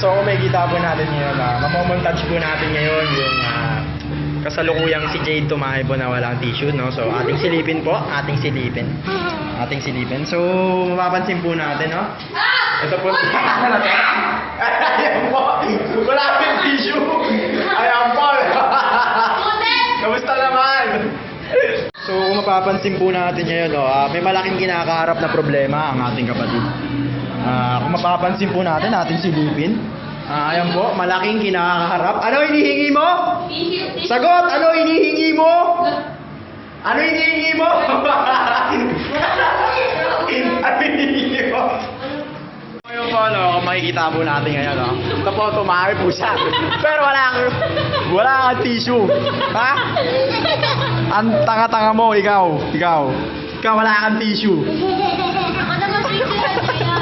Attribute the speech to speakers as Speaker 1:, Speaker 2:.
Speaker 1: So kung makikita po natin ngayon, mamomontage po natin ngayon yung kasalukuyang si Jade tumahay po na walang tissue, no? So ating silipin po, ating silipin. So mapapansin po natin, no? Ito po. Ayan po. Wala akong tissue. Ayan po. Kamusta naman? So kung mapapansin po natin ngayon, no, may malaking kinakaharap na problema ang ating kapatid. Kung mapapansin po natin, ating silipin. Ayan po, malaking kinakaharap. Ano hinihingi mo? Sagot! Ano hinihingi mo? Ano hinihingi mo? Ano hinihingi mo? Ngayon po, no, kung makikita po natin ngayon, no? Ito po, tumahay po siya. Pero wala kang tissue. Ha? Ang tanga-tanga mo, ikaw. Ikaw wala kang tissue.
Speaker 2: Ako naman tissue na siya.